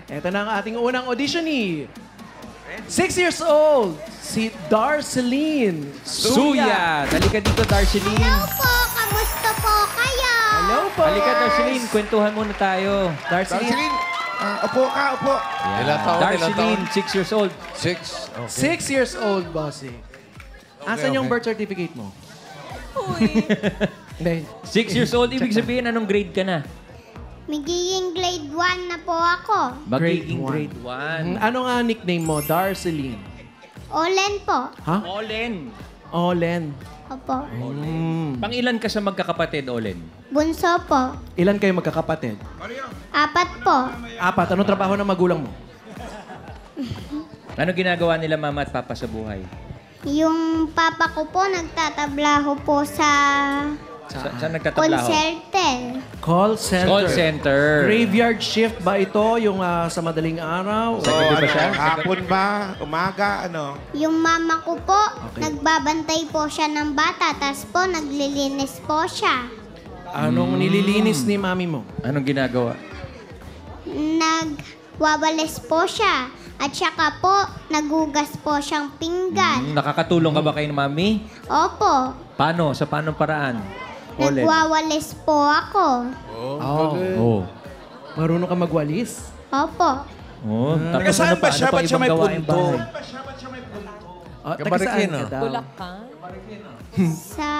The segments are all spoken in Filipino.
Ito na ang ating unang auditionee. 6 years old, si Darceline Suya! Halika dito, Darceline. Hello po, kamusta po kayo? Hello po. Halika, Darceline. Kwentuhan muna tayo. Darceline. Upo ka, upo. Ilang taon, Darceline, 6 years old. 6. Okay. 6 years old, bossing. Asan yung birth certificate mo? Hindi. 6 years old, ibig sabihin, anong grade ka na? Magiging grade 1 na po ako. Magiging Grade grade 1. Ano nga nickname mo? Darceline. Olen po. Ha? Olen. Olen. Opo. Pang-ilan ka sa magkakapatid, Olen? Bunso po. Ilan kayo magkakapatid? 4 po. 4. Anong trabaho ng magulang mo? Ano ginagawa nila mama at papa sa buhay? Yung papa ko po nagtatablaho po sa Saan nagtatablaho? concerten. Call center. Call center. Graveyard shift ba ito? Yung sa madaling araw? Sa gabi ba siya? Hapon ba? Umaga? Ano? Yung mama ko po, Okay. nagbabantay po siya ng bata, tas po naglilinis po siya. Anong nililinis ni mami mo? Anong ginagawa? Nagwawalis po siya. At saka po, nagugas po siyang pinggan. Nakakatulong ka ba kay mami? Opo, Paano? Sa paanong paraan? Olen. nagwawalis po ako. Oh. Marunong ka magwalis? Opo. Oh, Taga saan ba siya? Ba't siya may punto? Taga Kabarigin, saan ka daw? Sa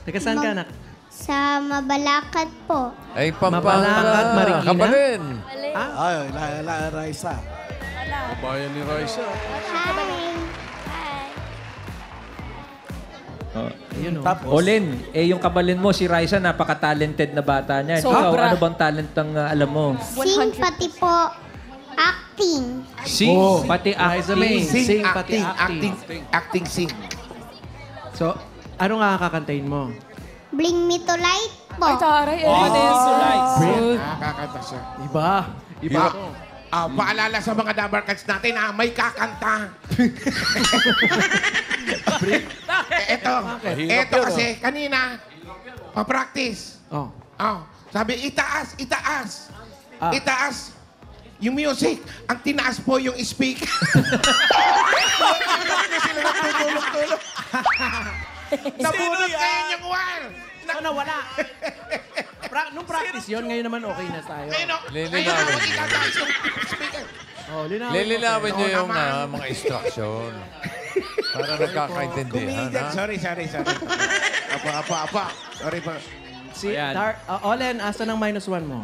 Taga saan ka, anak? sa Mabalacat po. Ay, Mabalacat, Marikina? Kabalin. Ay, Raisa. Bayan ni Raisa. Hi. Oh. Yun, Olen, yung kabalin mo, si Raisa, napaka-talented na bata niya. Ikaw, ano bang talent ang alam mo? Sing pati po acting. Sing, pati Raisa May. acting. Sing, pati acting. Acting, sing. So, ano nga kakantahin mo? Bring me to light po. Kakanta siya. Iba. Iba. Paalala sa mga Dabarkats natin, may kakanta. Ito kasi, kanina, pa-practice. Oh. Sabi, itaas. Ah. Itaas. Yung music, ang tinaas po yung speak. Sila nagtutulog-tulog. Nabunot kayo yung wire. Ano, wala. Nung practice yun, ngayon naman okay na tayo. Lilinawin. Itataas yung speaker. Oh, linawin. Lilinawin niyo yung naman. mga instruction. Para nagkakaintindihan, ha? Sorry. Apa. Sorry pa. Si Ayan. Olen, asa ng -1 mo?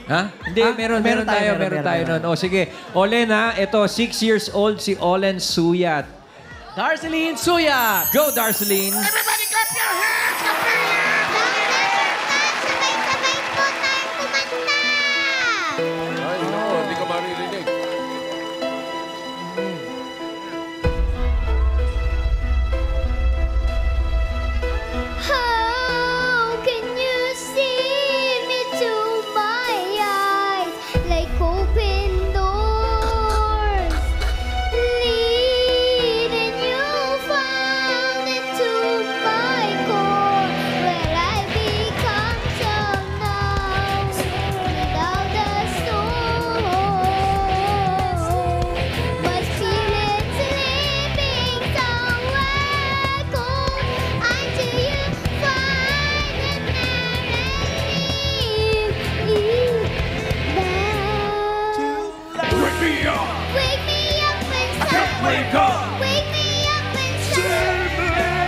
Ha? Hindi, meron tayo nun. O sige, Olen ha, ito 6 years old si Olen Suyat. Darceline Suya! Go, Darceline! Everybody clap your hands! Sabay-sabay po tayong kumanta. Ay, no, hindi ka maririnig. How can you see me to my eyes like open doors, leading you found into my core, where I become so numb without the storm. My spirit's sleeping somewhere cold until you find it and Wake me up! wake me up inside. Wake up! Wake me up inside.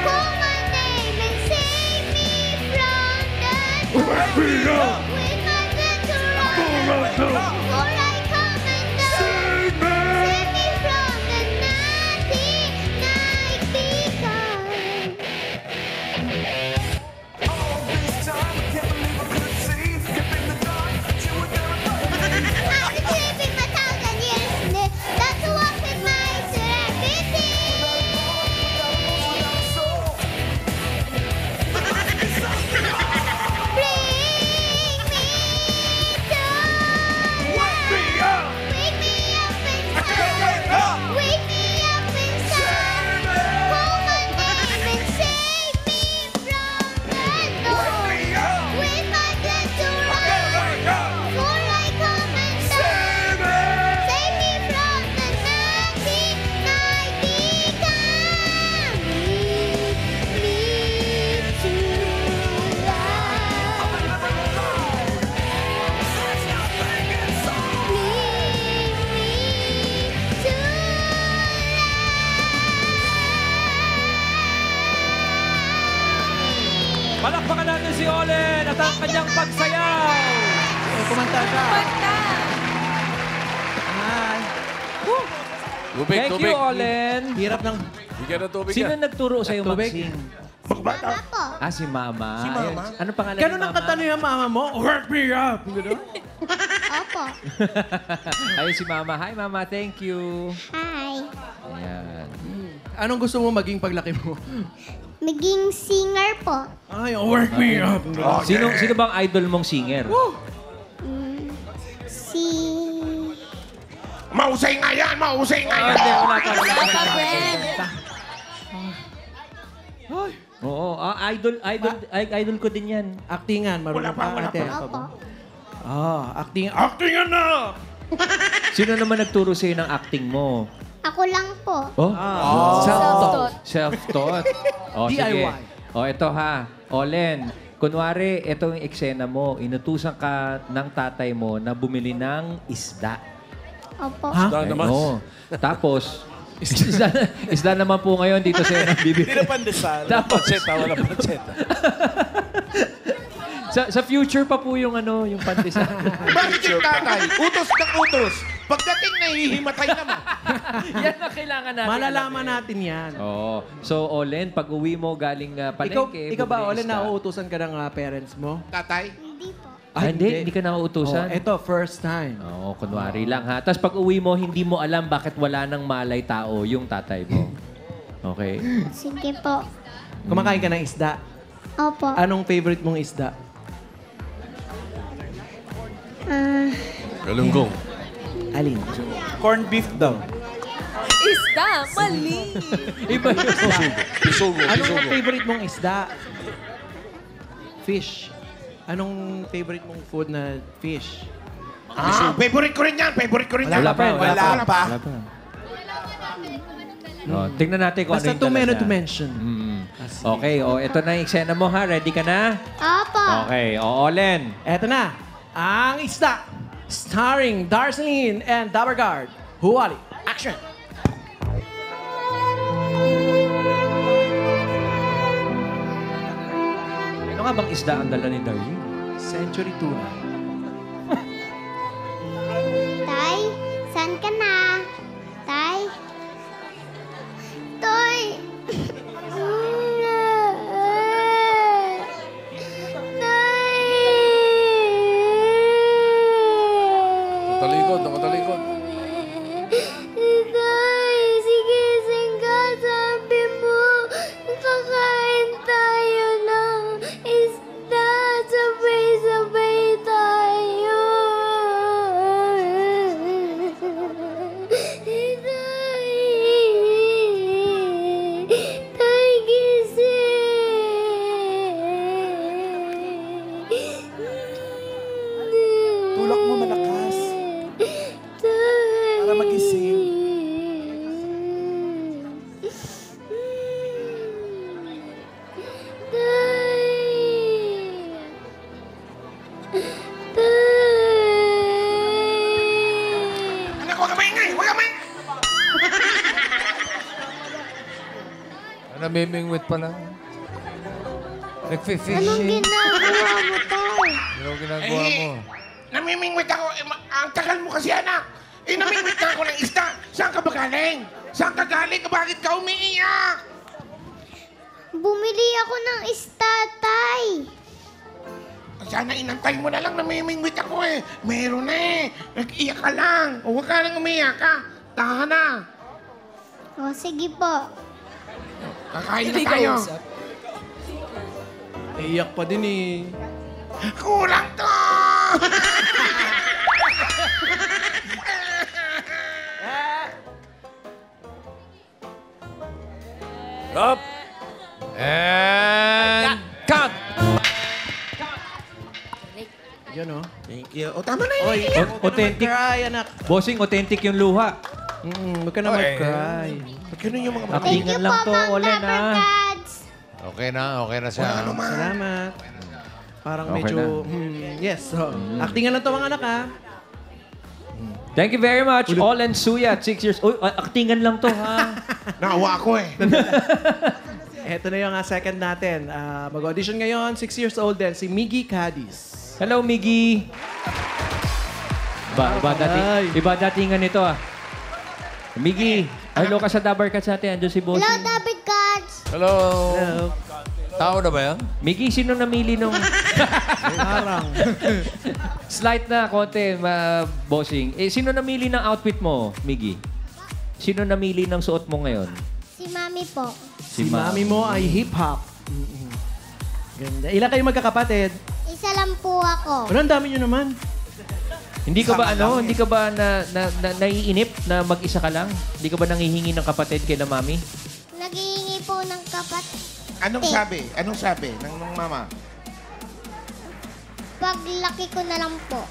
Call my name and save me from the Wake me up! with my death to run. Before I come undone. Save me! Save me from the night begun. After sleeping 1,000 years, that's what with my serenity. Bring me to ang kanyang pagsayaw. Kumanta ka. Pagka. Hi. Tubig, Thank tubig. you, Olen. Hirap ng... Bigyan ng tubig Sino yan. nagturo sa'yo Tubig? mag-sing? Mama po. Ah, si Mama. Si Mama? Ayun. Ano pangalan Ganun ni ang Mama? kanta niya, mama mo. Work me up. Ganun. Opo. Ayun si Mama. Hi, Mama. Thank you. Hi. Ayan. Anong gusto mo maging paglaki mo? Maging singer po. Ay, work me up. Sino bang idol mong singer? Si... Mausay nga yan, mausay nga yan. Hindi, wala pa. Wala pa, friend. Oo, idol ko din yan. Actingan, marunong Wala pa, wala ate. Opo. Actingan na! Sino naman nagturo sa'yo ng acting mo? Ako lang po. Oh? Self-taught. Self-taught. O, sige. DIY. O, ito ha. Olen, kunwari, ito yung eksena mo. Inutusan ka ng tatay mo na bumili ng isda. Opo. Dahil naman. Oo. Tapos, isda naman po ngayon dito sa bibili. Hindi na pandesal. Tapos, Panseta, wala panseta. sa future pa po yung yung pandesal. Bakit yung tatay? Utos ng utos. Pagdating na hihimatay naman. Yan ang kailangan natin. Malalaman natin yan. Oo. So, Olen, pag uwi mo galing palengke, Ikaw ba, bumili Olen, isda. nauutusan ka ng parents mo? Tatay? Hindi po. Ah, hindi ka nauutusan. Ito, first time. Oo, kunwari lang ha. Tapos pag uwi mo, hindi mo alam bakit wala nang malay tao yung tatay mo. Okay? Sige po. Kumakain ka ng isda. Opo. Anong favorite mong isda? Galunggong. Alin? Corned beef daw. Isda, mali. Iba yun. Pisugo, Anong pisugo. favorite mong isda? Fish. Anong favorite mong food na fish? Favorite ko rin yan. Favorite ko rin yan. Wala pa. Wala pa. Wala pa. Oh, tingnan natin kung Basta ano yung too many talaga. to mention. Okay, ito na yung eksena mo ha. Ready ka na? Opo. Okay, Olen. Eto na, ang isda. Starring Darceline and Dabargard. Huwali. Action! Ano nga bang isda ang dala ni Darlene? Century tuna. Tay, saan ka na? Tay? Tay! Nakatalikod, nakatalikod. Tay, sige, singka, sabi mo, kakain tayo ng isda, sabay-sabay tayo. Tay, gising. Tulak mo malakas. Para magising. Anak, huwag ka maingay. Huwag ka maingay. Namimingwit pala. Anong Nagfi-fishing. ginagawa mo, Tay? Ano ginagawa mo? Namimingwit ako. Ang tagal mo kasi, anak. Namimingwit na ako ng isda. Saan ka ba galing? Saan ka galing? Bakit ka umiiyak? Bumili ako ng isda, Tay. Sana inantay mo na lang, namimingwit ako eh. Meron na eh. Nag-iyak ka lang. O huwag ka nang umiyak ka. Tahan na. O, sige po. Kakain na tayo. Iyak pa din eh. Kulang to! Up! And cut! Yan oh. Thank you. O, tama na yun. Oy, Authentic. Cry, anak. Bossing, authentic yung luha. Huwag ka na mag-cry. Ganun yung mga Thank Actingan you lang po, to, Ma'am Olen, ha? Dabarkads. Okay na siya. Ano man. Salamat. Parang Okay medyo... yes. So, actingan lang to mga anak, ha? Thank you very much, Olen Suyat, 6 years old. Actingan lang to, ha? Naawa ako eh. Eto na yung second natin. Mag-audition ngayon, 6 years old din, si Miggy Cadiz. Hello, Miggy. Iba datingan nito ah. Miggy, hello ka sa Dabar Cats natin. Andun si Bossing. Hello, David Cards. Hello. Hello. Tao na ba yan? Miggy, sino namili nung... Parang. Slight na konti, Bossing. Sino namili ng outfit mo, Miggy? Sino namili ng suot mo ngayon? Si Mami po. Si mami mo ay hip-hop. Ganda. Ilan kayo magkakapatid? Isa lang po ako. Ano, ang dami nyo naman. Hindi ka ba hindi ka ba naiinip na mag-isa ka lang? Hindi ka ba nangihingi ng kapatid kay na mami? Naghihingi po ng kapatid. Anong sabi? Anong sabi ng mama? Paglaki ko na lang po.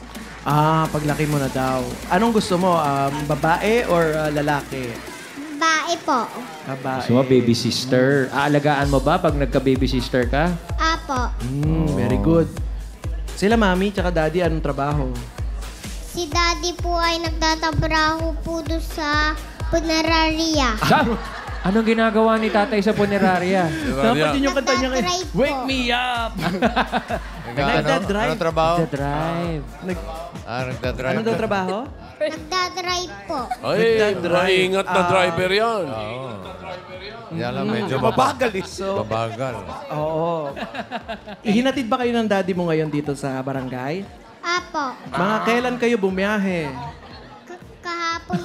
Paglaki mo na daw. Anong gusto mo? Babae or lalaki? Bae po. Babae. So, baby sister. Aalagaan mo ba pag nagka-baby sister ka? Apo. Very good. Sila mami tsaka daddy, anong trabaho? Si Daddy po ay nagtatrabaho po doon sa punerarya. Anong ginagawa ni tatay sa punerarya? Dapat yun yung kanta niya ngayon. Nagdadrive po. Wake me up! Nagdadrive. Anong trabaho? The drive. Nagdadrive. Anong daw trabaho? Nagdadrive po. Ay, maingat na driver yan. Yan lang medyo Mabagal eh. babagal. Oo. Ihinatid ba kayo ng daddy mo ngayon dito sa barangay? Apo. Mga kailan kayo bumiyahe? Kahapon.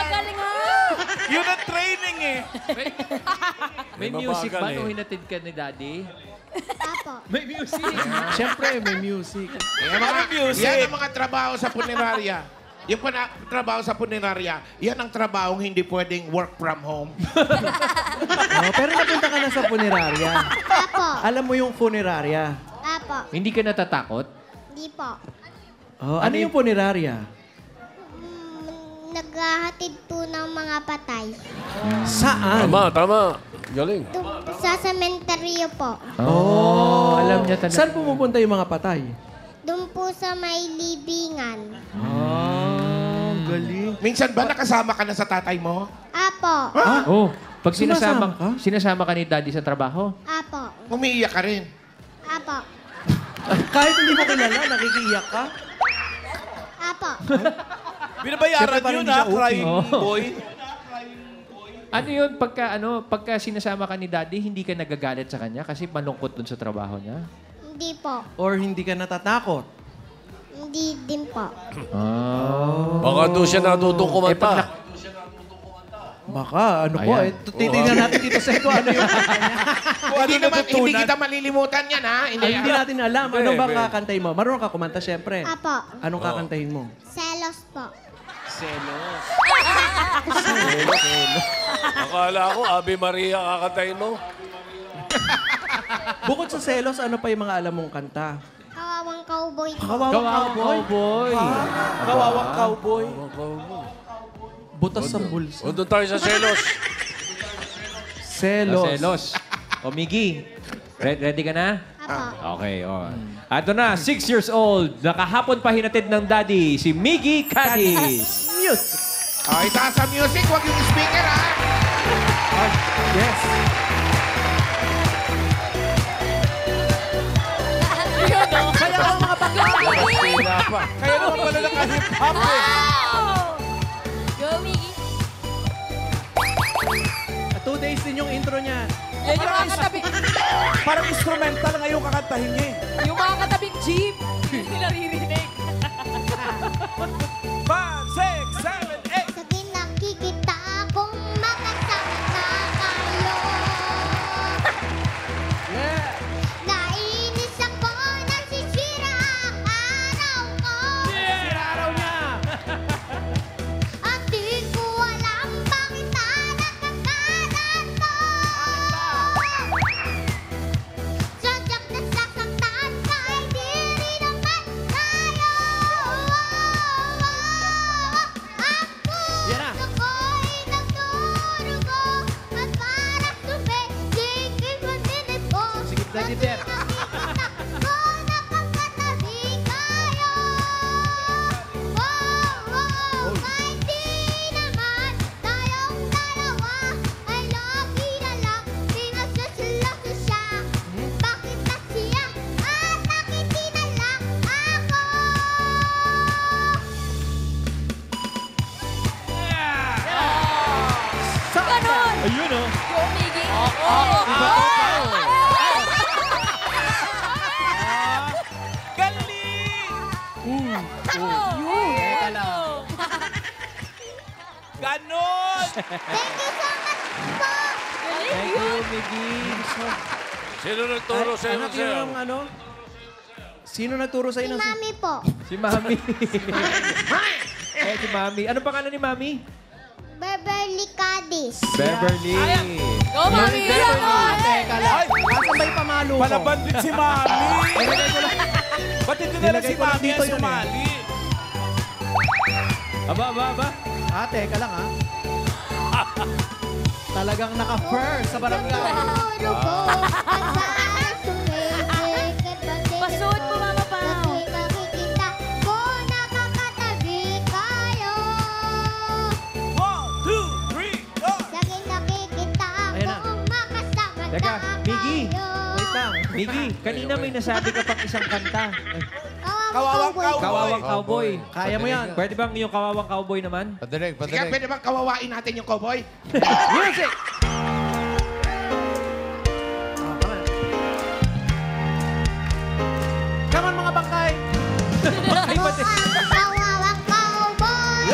Galing nga. Yun ang training eh. May music ba mabagal nung hinatid ka ni daddy? Apo. May music. Siyempre, may music. Yan ang mga trabaho sa punerarya. Yung trabaho sa punerarya, yan ang trabahong hindi pwedeng work from home. Pero napunta ka na sa punerarya. Apo. Alam mo yung punerarya? Apo. Hindi ka natatakot? Di po. Ano yung punerarya? Naghahatid po ng mga patay. Saan? Tama. Galing. Doon sa sementeryo po. Alam niya talaga. Saan pumupunta yung mga patay? Doon po sa may libingan. Galing. Minsan ba nakasama ka na sa tatay mo? Apo. Pag Sumasama ka? sinasama ka ni daddy sa trabaho? Apo. Umiiyak ka rin. Apo. Kahit hindi mo kilala, nakikiiyak ka? Apo. Binabayaran Siyempre, parang yun hindi ha, siya okay. crying boy. Ano yun, pagka sinasama ka ni daddy, hindi ka nagagalit sa kanya kasi malungkot dun sa trabaho niya? Hindi po. Or hindi ka natatakot? Hindi din po. Baka doon siya natutong kumanta. Baka, ano po, Ayan. titignan natin dito sa ito, ano yung kanta niya. Hindi kita malilimutan yan, ha? Hindi natin alam. Ano bang kakantahin mo? Marunong ka kumanta, syempre. Apo. Anong kakantahin mo? Selos po. Akala ko, Ave Maria kakantayin mo. Bukod sa selos, ano pa yung mga alam mong kanta? Kawawang cowboy po. Kawawang cowboy. Cowboy. Kawawang cowboy. Butas sa bulsa. O, doon tayo sa selos. Selos. Selos. O, Miggy, ready ka na? Apo. Okay, Ato na, 6 years old, nakahapon pa hinatid ng daddy, si Miggy Cadiz. Mute. Itaas ang music, huwag yung speaker, ha? Yes. Kaya ako mga bakla. Kaya naman pala naka-hip-hop eh. Go, Miggy. 2 days din yung intro niya. Yan yung mga katabing, Parang instrumental ngayon kakantahin niya eh. yung mga katabing jeep. Hindi naririnig. 5, 6, 7, 8. Sige, nakikita akong makasama kayo. Yeah. Nainis ako, nasisira ang araw ko. Araw niya. At di ko alam bakit nakakalat mo. Sadyak na sasaktan kahit di rin Teka lang. Ganon! Thank you so much po. Thank you, Miggy. Sino nagturo sa'yo? Anak yun ang ano? Sino nagturo sa'yo ng... Mami po. Si Mami. Si Mami. Ano pangalan ni Mami? Beverly Cadiz. Beverly. Go, Mami! Teka lang. Asan ba yung pamalo ko? Palaban din si Mami. Nilagay ko lang. Ba't hindi na lang si Nilagay ko lang Mami dito ang yun eh. sumali? Aba. Teka lang Talagang naka-first sa barangay. Siguro po, ang saan sumibig, Pasuot mo, Mama Pao. Lagi nakikita ko nakakatabi kayo. 1, 2, 3, 4. Lagi nakikita Ayan na. ko makasama Teka, Miggy. tayo. Wait lang. Miggy, kanina may nasabi ka pang isang kanta. Kawawang cowboy. Kawawang Cowboy. Kaya mo yan. Pwede bang yung Kawawang Cowboy naman? Padilig, Sige, padilig. pwede bang kawawain natin yung cowboy? Music! Come on, mga bangkay! Ay, pati. Ang kawawang cowboy.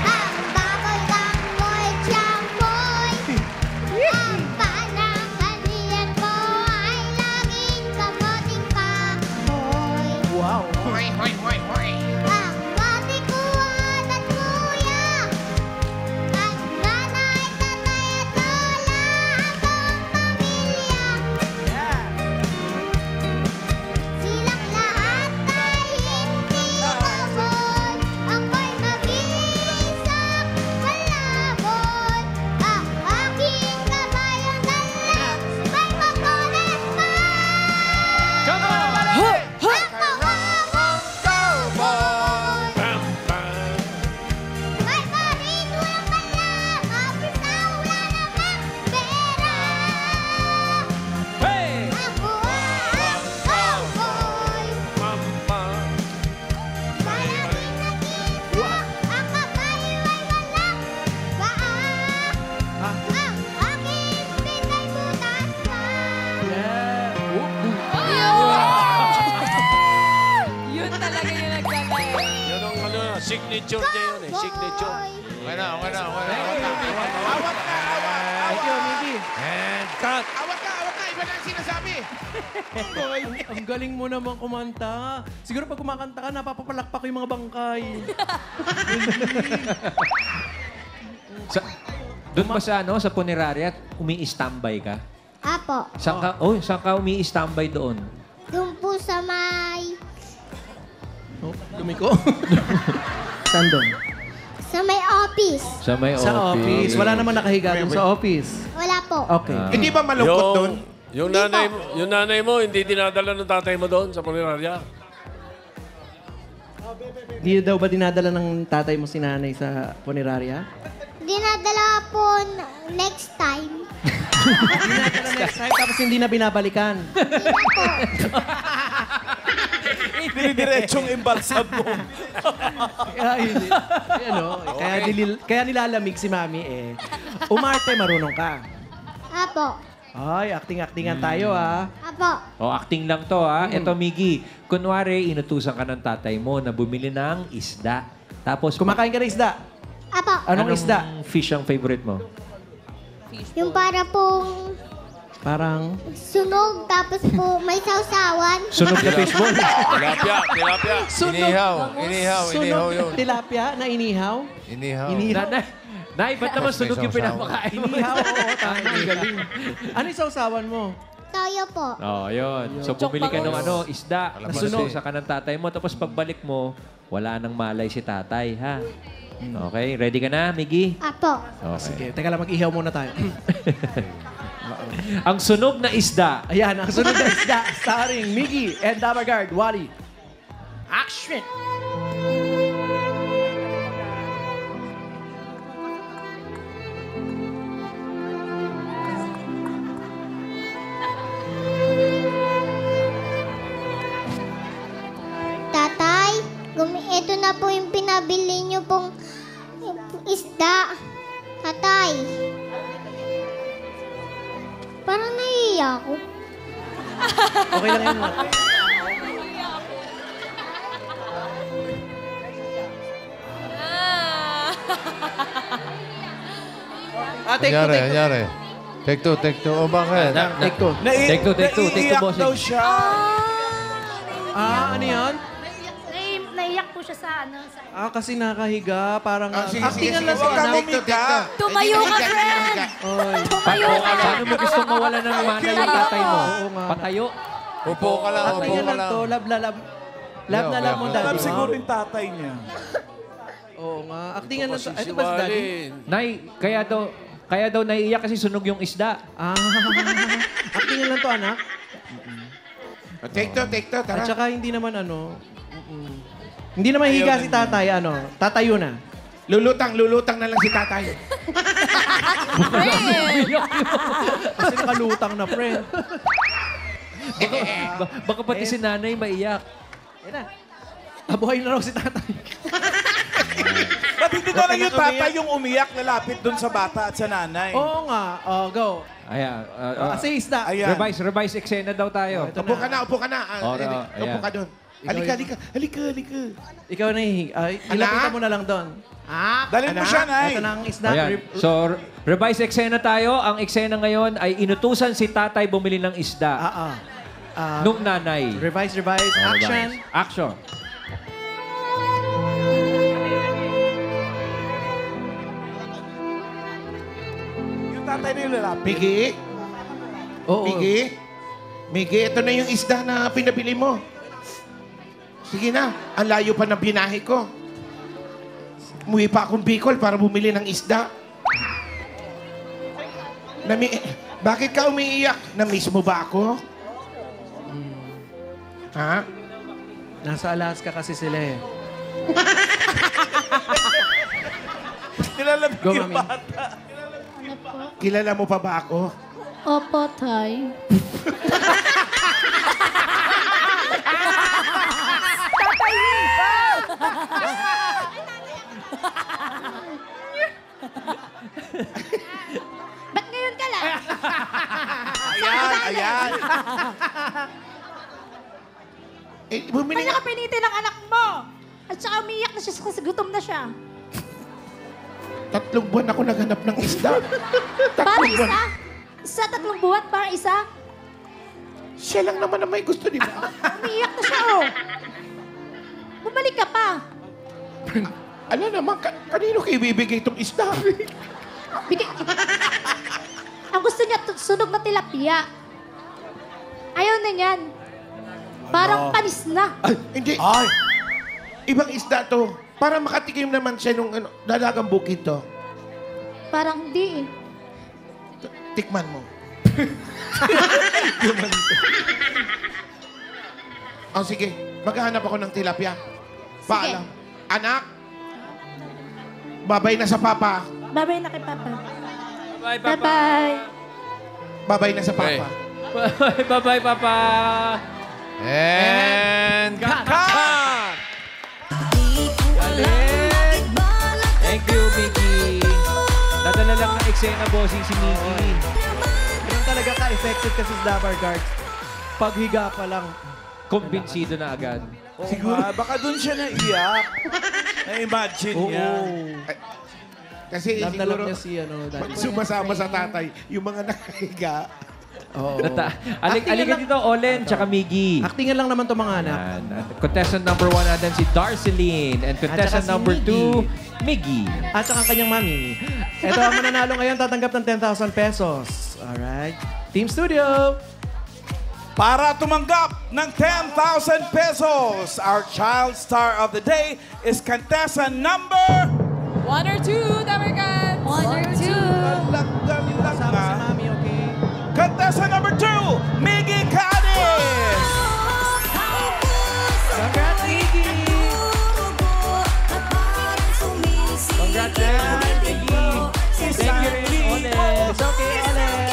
Ang baboy, gangboy, tiyamboy. Ang pananghalian ko ay laging kamoting kahoy. Wow! Hoy, hoy, hoy, hoy. Ang matikuan at kuya. Ang nanay, tatay at lola. Ang buong pamilya. Silang lahat ay hindi umabot. Ako'y mag-iisang malabot. Ang aking kabayang dala may makulit pa. Come on! Ang kawawang cowboy. May barin, walang pala. Kapit na wala namang pera. Hey! Ang buwang cowboy. Palaging nag-iisa. Ang kabayo ay walang paa. Ang aking spin ay butas pa. Yun talaga yung nagkamay. Yun ang ano, signature niya yun eh. Signature. Okay na. Awat ka, awat. Thank you, Miggy. And cut! Awat ka. Iba na ang sinasabi. Ang galing mo naman kumanta. Siguro pag kumakanta ka, napapapalakpak yung mga bangkay. Doon ba sa, sa punerarya, umi-standby ka? Apo, Saan ka umi-standby doon? doon po sa may... Oh, lumiko. Saan doon? Sa may office. Sa may Sa office. Wala naman nakahiga doon sa office. Wala po. Okay. Hindi ba malungkot doon? Yung nanay mo, hindi dinadala ng tatay mo doon sa punerarya? Di daw ba dinadala ng tatay mo si nanay sa punerarya? Dinadala po next time. Dinadala next time tapos hindi na binabalikan. Hindi na po. Dinidiretsong imbalsam mo. Kaya, hindi. Kaya nilalamig si mami eh. Umarte, marunong ka. Apo. Ay, acting-actingan tayo ah. Apo. Acting lang to, ha? Ito, Miggy. Kunwari, inutusan ka ng tatay mo na bumili ng isda. Tapos, Kumakain ka ng isda. Apo. Anong isda? fish ang favorite mo? Yung para pong Parang... sunog tapos po may sausawan. Sunog na fishball. Tilapia. Inihaw yun. Tilapia na inihaw. Inihaw. Nay, ba't naman sunog yung pinapakain mo? Inihaw, oo. Tama, ang galing. Ano yung sausawan mo? Toyo po. Oh, yun. So, bumili ka ng isda. Kalamansi. Nasunog ka ng tatay mo. Tapos pagbalik mo, wala nang malay si tatay, ha? Okay, ready ka na, Miggy? Apo. Okay. Sige, teka lang, mag-ihaw muna tayo. Ang sunog na isda. Ayan, ang sunod na isda, starring Miggy and Dabagard, Wally. Action! Tatay, ito na po yung pinabili niyo pong isda. Tatay. Parang naiiyak ako. Okay lang yun. take two, Anyari, take two. anyari. Take two, take two. O bakit? Take two. Take two, take two, Naiiyak bossing. daw siya. Ano yan? Naiyak po siya sa ano. Kasi nakahiga. Parang actingan lang Huwag sa ka anak. mumika. Tumayo ka, friend! Oy. Tumayo ka! Paano mo gusto mawala ng mana yung tatay mo? Oo nga. Patayo. Upo ka lang, upo Actingan ka lang lang. to. Lab na lab mo, Alam daddy. Alam siguro yung tatay niya. Oo nga. Actingan lang to. Kasi Ito ba si daddy? Wally. Nay, kaya daw naiiyak kasi sunog yung isda. Actingan lang to, anak. Take two, tara. At saka hindi naman hindi naman higa si tatay, tatayo na. Lulutang na lang si tatay. Kasi nakalutang na, friend. Baka pati si nanay maiyak. Yan na. Abuhay na raw si tatay. Ba't hindi na lang yung tatay yung umiyak, lalapit dun sa bata at sa nanay? Oo nga. Go. Ayan. Kasi isda. Ayan. Revise eksena daw tayo. Ito Upo ka na. Oro, Upo ka doon. Halika. Ikaw na ilapitan mo na lang doon. Dalhin mo siya, Nay. Ito na ang isda. Ayan. So, revise eksena tayo. Ang eksena ngayon ay inutusan si tatay bumili ng isda. Nung nanay. Revise. Action. Action. Yung tatay na yung lalapit. Miggy, Oo. Miggy, ito na yung isda na pinabili mo. Sige na, ang layo pa ng binahe ko. Umuwi pa akong Bicol para bumili ng isda. Bakit ka umiiyak? Na-miss mo ba ako? Ha? Nasa Alaska kasi sila eh. Nilalamig Go, yung Mami. bata. Kilala mo pa ba ako? Opo, Tay. Ba't ngayon ka lang? Ayan. Bumili Kanya nga. ka piniti ng anak mo. At saka umiyak na siya kasi gutom na siya. 3 buwan ako naghanap ng isda. Parang isa? Isa, 3 buwan, parang isa? Siya lang naman na may gusto, di ba? Umiyak na siya, oh. Bumalik ka pa. Ano naman, kanino kayo ibibigay itong isda? Bigay. Ang gusto niya, sunog na tilapia. Ayaw na niyan. Parang panis na. Ay, hindi. Ay. Ibang isda to. Para makatikim naman siya nung dalagang bukid to. Parang hindi eh. Tikman mo. Sige. Maghahanap ako ng tilapia. Paalam. Anak, babay na sa papa. Babay na kay Papa. Bye, Papa. Bye-bye. Babay na sa papa. Bye-bye, Papa. And Cut! Thank you, Miggy. Dadala lang ng eksena bossing si Miggy. Ganun talaga ka-effective kasi sa Dabar Guard. Paghiga pa lang. Kumbinsido na agad. Siguro. Baka dun siya naiyak. Na-imagine niya. Kasi Love na siguro, love niya si daddy. pag sumasama sa tatay, yung mga nakahiga, Oo. Aliga dito, Olen, tsaka Miggy. Actingan lang naman to mga anak. Yan. At contestant number 1 natin si Darceline. And contestant si number Miggy. 2, Miggy. At saka ang kanyang mami. Ito ang mananalo ngayon, tatanggap ng 10,000 pesos. Alright. Team Studio! Para tumanggap ng 10,000 pesos, our child star of the day is contestant number... 1 or 2, Dabarkan! 1 or 2. Galang-galang Sama si na. mami, okay? Contestant number 2, Miggy Cadiz! Congrats, Miggy! Congrats, Miggy. Thank you, Miggy. Olen. It's okay, Ellen.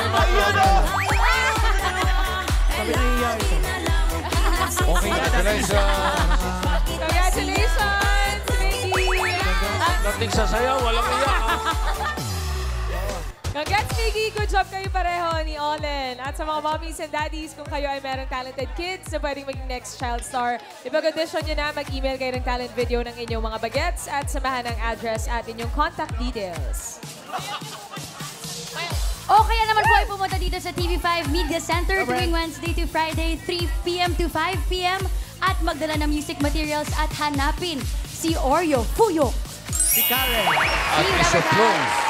Sabi na iya ito. Okay na. Congratulations, Miggy! Dating sa sayaw, walang iyak. Congrats, Miggy! Good job kayo pareho ni Olen. At sa mga mommies and daddies, kung kayo ay merong talented kids na pwedeng maging next child star, ipag-audition nyo na, mag-email kayo ng talent video ng inyong mga bagets at samahan ng address at inyong contact details. O kaya naman po ay pumunta dito sa TV5 Media Center tuwing Wednesday to Friday, 3 p.m. to 5 p.m. at magdala ng music materials at hanapin si Oreo Fuyo. Si Karen. At isa Plums.